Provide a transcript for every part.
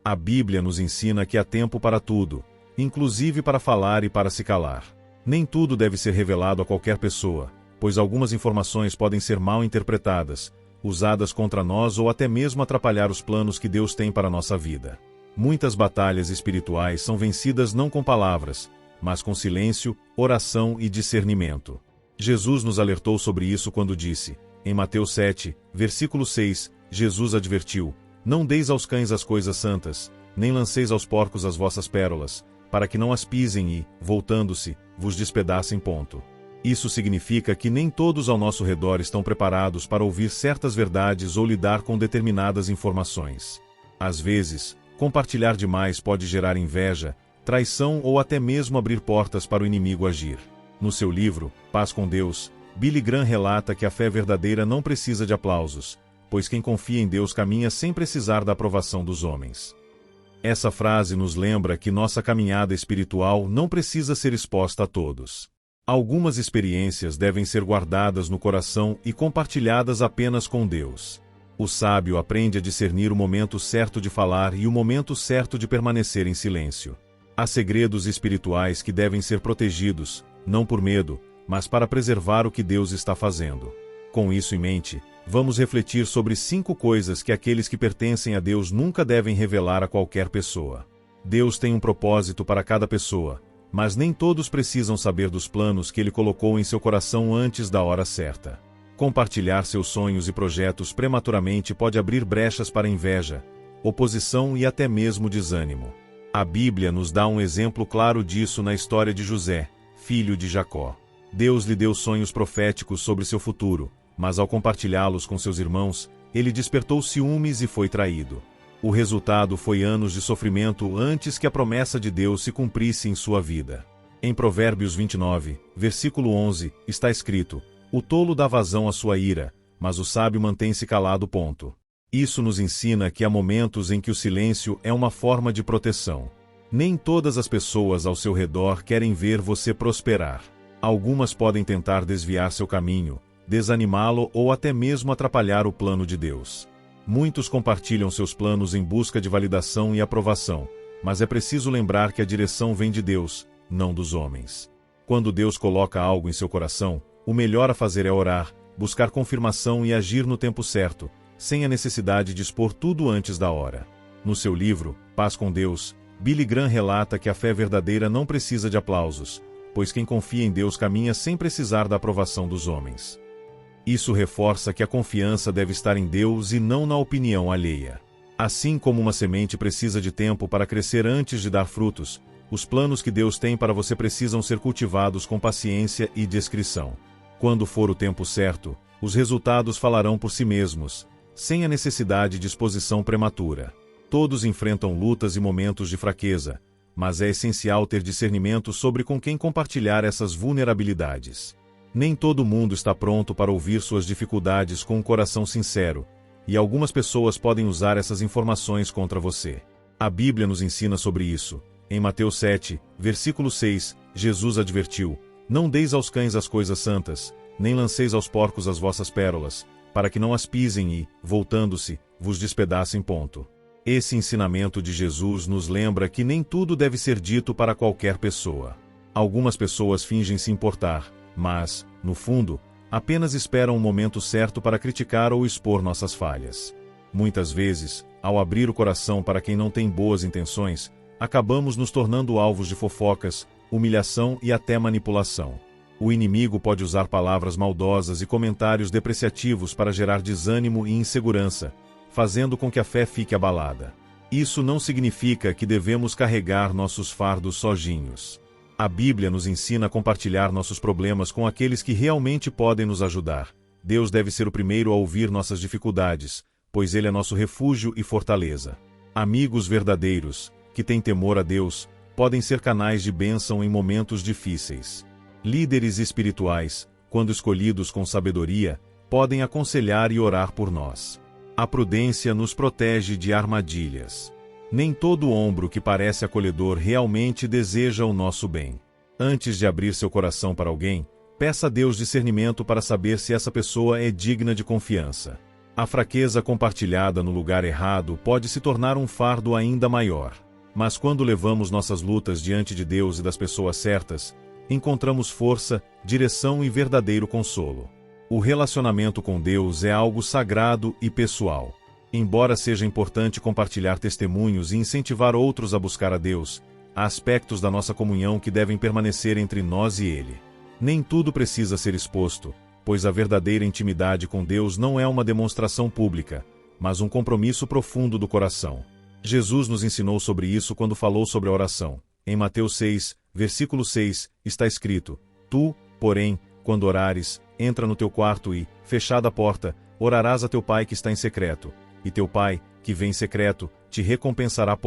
A Bíblia nos ensina que há tempo para tudo, inclusive para falar e para se calar. Nem tudo deve ser revelado a qualquer pessoa, pois algumas informações podem ser mal interpretadas, usadas contra nós ou até mesmo atrapalhar os planos que Deus tem para a nossa vida. Muitas batalhas espirituais são vencidas não com palavras, mas com silêncio, oração e discernimento. Jesus nos alertou sobre isso quando disse, em Mateus 7, versículo 6, Jesus advertiu, não deis aos cães as coisas santas, nem lanceis aos porcos as vossas pérolas, para que não as pisem e, voltando-se, vos despedacem. Isso significa que nem todos ao nosso redor estão preparados para ouvir certas verdades ou lidar com determinadas informações. Às vezes, compartilhar demais pode gerar inveja, traição ou até mesmo abrir portas para o inimigo agir. No seu livro, Paz com Deus, Billy Graham relata que a fé verdadeira não precisa de aplausos, pois quem confia em Deus caminha sem precisar da aprovação dos homens. Essa frase nos lembra que nossa caminhada espiritual não precisa ser exposta a todos. Algumas experiências devem ser guardadas no coração e compartilhadas apenas com Deus. O sábio aprende a discernir o momento certo de falar e o momento certo de permanecer em silêncio. Há segredos espirituais que devem ser protegidos, não por medo, mas para preservar o que Deus está fazendo. Com isso em mente, vamos refletir sobre 5 coisas que aqueles que pertencem a Deus nunca devem revelar a qualquer pessoa. Deus tem um propósito para cada pessoa, mas nem todos precisam saber dos planos que Ele colocou em seu coração antes da hora certa. Compartilhar seus sonhos e projetos prematuramente pode abrir brechas para inveja, oposição e até mesmo desânimo. A Bíblia nos dá um exemplo claro disso na história de José, filho de Jacó. Deus lhe deu sonhos proféticos sobre seu futuro, mas ao compartilhá-los com seus irmãos, ele despertou ciúmes e foi traído. O resultado foi anos de sofrimento antes que a promessa de Deus se cumprisse em sua vida. Em Provérbios 29, versículo 11, está escrito, o tolo dá vazão à sua ira, mas o sábio mantém-se calado. Isso nos ensina que há momentos em que o silêncio é uma forma de proteção. Nem todas as pessoas ao seu redor querem ver você prosperar. Algumas podem tentar desviar seu caminho, desanimá-lo ou até mesmo atrapalhar o plano de Deus. Muitos compartilham seus planos em busca de validação e aprovação, mas é preciso lembrar que a direção vem de Deus, não dos homens. Quando Deus coloca algo em seu coração, o melhor a fazer é orar, buscar confirmação e agir no tempo certo, sem a necessidade de expor tudo antes da hora. No seu livro, Paz com Deus, Billy Graham relata que a fé verdadeira não precisa de aplausos, pois quem confia em Deus caminha sem precisar da aprovação dos homens. Isso reforça que a confiança deve estar em Deus e não na opinião alheia. Assim como uma semente precisa de tempo para crescer antes de dar frutos, os planos que Deus tem para você precisam ser cultivados com paciência e discrição. Quando for o tempo certo, os resultados falarão por si mesmos, sem a necessidade de exposição prematura. Todos enfrentam lutas e momentos de fraqueza, mas é essencial ter discernimento sobre com quem compartilhar essas vulnerabilidades. Nem todo mundo está pronto para ouvir suas dificuldades com um coração sincero, e algumas pessoas podem usar essas informações contra você. A Bíblia nos ensina sobre isso. Em Mateus 7, versículo 6, Jesus advertiu, não deis aos cães as coisas santas, nem lanceis aos porcos as vossas pérolas, para que não as pisem e, voltando-se, vos despedacem. Esse ensinamento de Jesus nos lembra que nem tudo deve ser dito para qualquer pessoa. Algumas pessoas fingem se importar, mas, no fundo, apenas esperam o momento certo para criticar ou expor nossas falhas. Muitas vezes, ao abrir o coração para quem não tem boas intenções, acabamos nos tornando alvos de fofocas, humilhação e até manipulação. O inimigo pode usar palavras maldosas e comentários depreciativos para gerar desânimo e insegurança, fazendo com que a fé fique abalada. Isso não significa que devemos carregar nossos fardos sozinhos. A Bíblia nos ensina a compartilhar nossos problemas com aqueles que realmente podem nos ajudar. Deus deve ser o primeiro a ouvir nossas dificuldades, pois Ele é nosso refúgio e fortaleza. Amigos verdadeiros, que têm temor a Deus, podem ser canais de bênção em momentos difíceis. Líderes espirituais, quando escolhidos com sabedoria, podem aconselhar e orar por nós. A prudência nos protege de armadilhas. Nem todo ombro que parece acolhedor realmente deseja o nosso bem. Antes de abrir seu coração para alguém, peça a Deus discernimento para saber se essa pessoa é digna de confiança. A fraqueza compartilhada no lugar errado pode se tornar um fardo ainda maior. Mas quando levamos nossas lutas diante de Deus e das pessoas certas, encontramos força, direção e verdadeiro consolo. O relacionamento com Deus é algo sagrado e pessoal. Embora seja importante compartilhar testemunhos e incentivar outros a buscar a Deus, há aspectos da nossa comunhão que devem permanecer entre nós e Ele. Nem tudo precisa ser exposto, pois a verdadeira intimidade com Deus não é uma demonstração pública, mas um compromisso profundo do coração. Jesus nos ensinou sobre isso quando falou sobre a oração. Em Mateus 6, versículo 6, está escrito: Tu, porém, quando orares, entra no teu quarto e, fechada a porta, orarás a teu Pai que está em secreto, e teu Pai, que vem em secreto, te recompensará.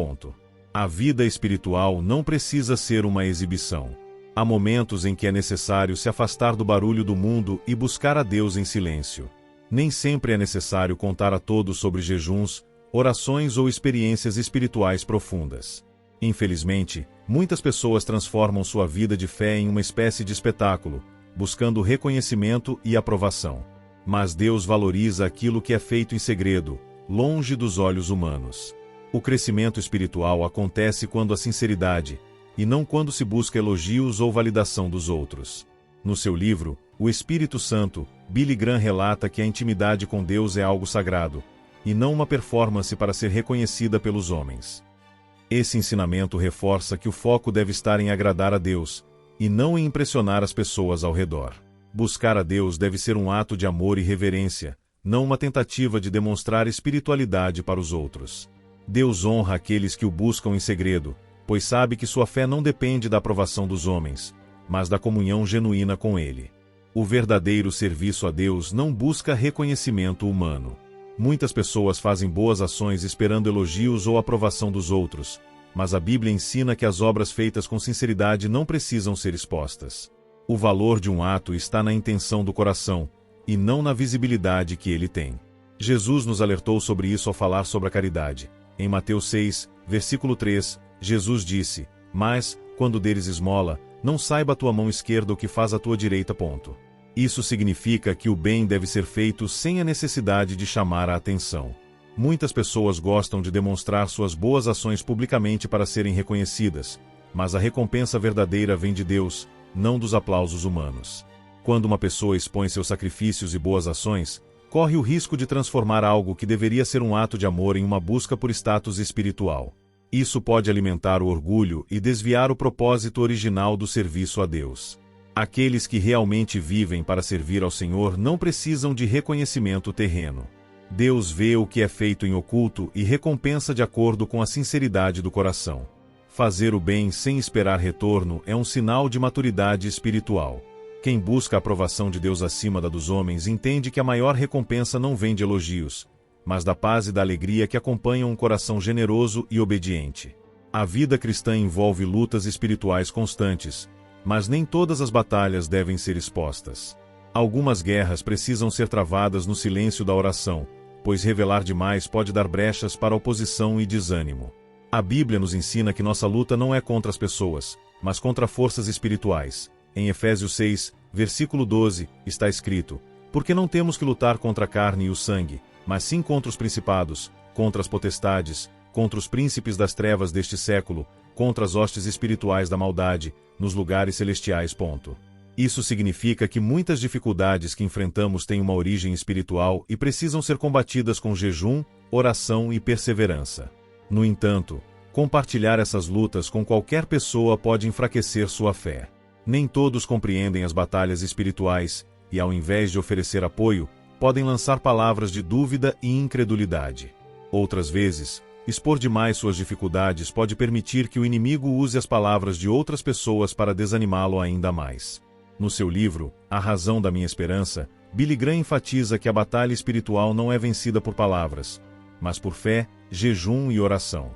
A vida espiritual não precisa ser uma exibição. Há momentos em que é necessário se afastar do barulho do mundo e buscar a Deus em silêncio. Nem sempre é necessário contar a todos sobre jejuns, orações ou experiências espirituais profundas. Infelizmente, muitas pessoas transformam sua vida de fé em uma espécie de espetáculo, buscando reconhecimento e aprovação. Mas Deus valoriza aquilo que é feito em segredo, longe dos olhos humanos. O crescimento espiritual acontece quando a sinceridade, e não quando se busca elogios ou validação dos outros. No seu livro, O Espírito Santo, Billy Graham relata que a intimidade com Deus é algo sagrado, e não uma performance para ser reconhecida pelos homens. Esse ensinamento reforça que o foco deve estar em agradar a Deus, e não em impressionar as pessoas ao redor. Buscar a Deus deve ser um ato de amor e reverência, não uma tentativa de demonstrar espiritualidade para os outros. Deus honra aqueles que o buscam em segredo, pois sabe que sua fé não depende da aprovação dos homens, mas da comunhão genuína com Ele. O verdadeiro serviço a Deus não busca reconhecimento humano. Muitas pessoas fazem boas ações esperando elogios ou aprovação dos outros, mas a Bíblia ensina que as obras feitas com sinceridade não precisam ser expostas. O valor de um ato está na intenção do coração, e não na visibilidade que ele tem. Jesus nos alertou sobre isso ao falar sobre a caridade. Em Mateus 6, versículo 3, Jesus disse: Mas, quando deres esmola, não saiba a tua mão esquerda o que faz a tua direita. Isso significa que o bem deve ser feito sem a necessidade de chamar a atenção. Muitas pessoas gostam de demonstrar suas boas ações publicamente para serem reconhecidas, mas a recompensa verdadeira vem de Deus, não dos aplausos humanos. Quando uma pessoa expõe seus sacrifícios e boas ações, corre o risco de transformar algo que deveria ser um ato de amor em uma busca por status espiritual. Isso pode alimentar o orgulho e desviar o propósito original do serviço a Deus. Aqueles que realmente vivem para servir ao Senhor não precisam de reconhecimento terreno. Deus vê o que é feito em oculto e recompensa de acordo com a sinceridade do coração. Fazer o bem sem esperar retorno é um sinal de maturidade espiritual. Quem busca a aprovação de Deus acima da dos homens entende que a maior recompensa não vem de elogios, mas da paz e da alegria que acompanham um coração generoso e obediente. A vida cristã envolve lutas espirituais constantes, mas nem todas as batalhas devem ser expostas. Algumas guerras precisam ser travadas no silêncio da oração, pois revelar demais pode dar brechas para oposição e desânimo. A Bíblia nos ensina que nossa luta não é contra as pessoas, mas contra forças espirituais. Em Efésios 6, versículo 12, está escrito: Porque não temos que lutar contra a carne e o sangue, mas sim contra os principados, contra as potestades, contra os príncipes das trevas deste século, contra as hostes espirituais da maldade, nos lugares celestiais. Isso significa que muitas dificuldades que enfrentamos têm uma origem espiritual e precisam ser combatidas com jejum, oração e perseverança. No entanto, compartilhar essas lutas com qualquer pessoa pode enfraquecer sua fé. Nem todos compreendem as batalhas espirituais e, ao invés de oferecer apoio, podem lançar palavras de dúvida e incredulidade. Outras vezes, expor demais suas dificuldades pode permitir que o inimigo use as palavras de outras pessoas para desanimá-lo ainda mais. No seu livro, A Razão da Minha Esperança, Billy Graham enfatiza que a batalha espiritual não é vencida por palavras, mas por fé, jejum e oração.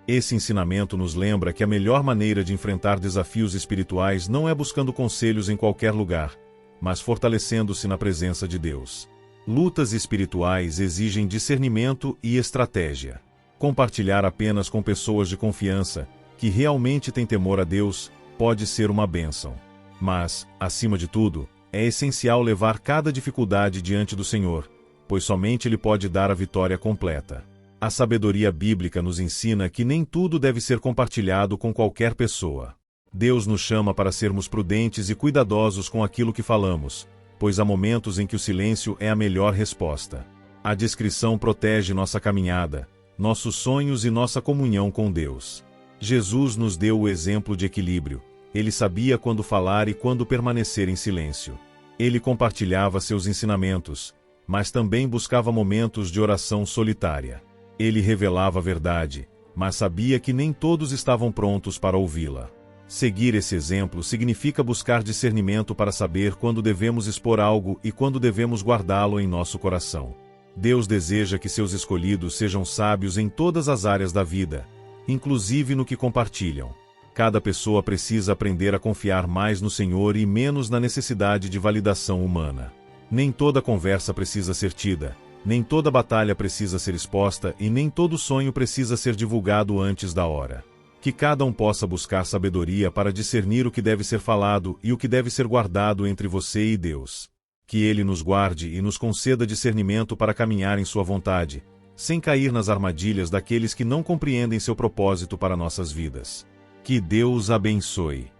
Esse ensinamento nos lembra que a melhor maneira de enfrentar desafios espirituais não é buscando conselhos em qualquer lugar, mas fortalecendo-se na presença de Deus. Lutas espirituais exigem discernimento e estratégia. Compartilhar apenas com pessoas de confiança, que realmente têm temor a Deus, pode ser uma bênção. Mas, acima de tudo, é essencial levar cada dificuldade diante do Senhor, pois somente Ele pode dar a vitória completa. A sabedoria bíblica nos ensina que nem tudo deve ser compartilhado com qualquer pessoa. Deus nos chama para sermos prudentes e cuidadosos com aquilo que falamos, pois há momentos em que o silêncio é a melhor resposta. A discrição protege nossa caminhada, nossos sonhos e nossa comunhão com Deus. Jesus nos deu o exemplo de equilíbrio. Ele sabia quando falar e quando permanecer em silêncio. Ele compartilhava seus ensinamentos, mas também buscava momentos de oração solitária. Ele revelava a verdade, mas sabia que nem todos estavam prontos para ouvi-la. Seguir esse exemplo significa buscar discernimento para saber quando devemos expor algo e quando devemos guardá-lo em nosso coração. Deus deseja que seus escolhidos sejam sábios em todas as áreas da vida, inclusive no que compartilham. Cada pessoa precisa aprender a confiar mais no Senhor e menos na necessidade de validação humana. Nem toda conversa precisa ser tida, nem toda batalha precisa ser exposta e nem todo sonho precisa ser divulgado antes da hora. Que cada um possa buscar sabedoria para discernir o que deve ser falado e o que deve ser guardado entre você e Deus. Que Ele nos guarde e nos conceda discernimento para caminhar em sua vontade, sem cair nas armadilhas daqueles que não compreendem seu propósito para nossas vidas. Que Deus abençoe.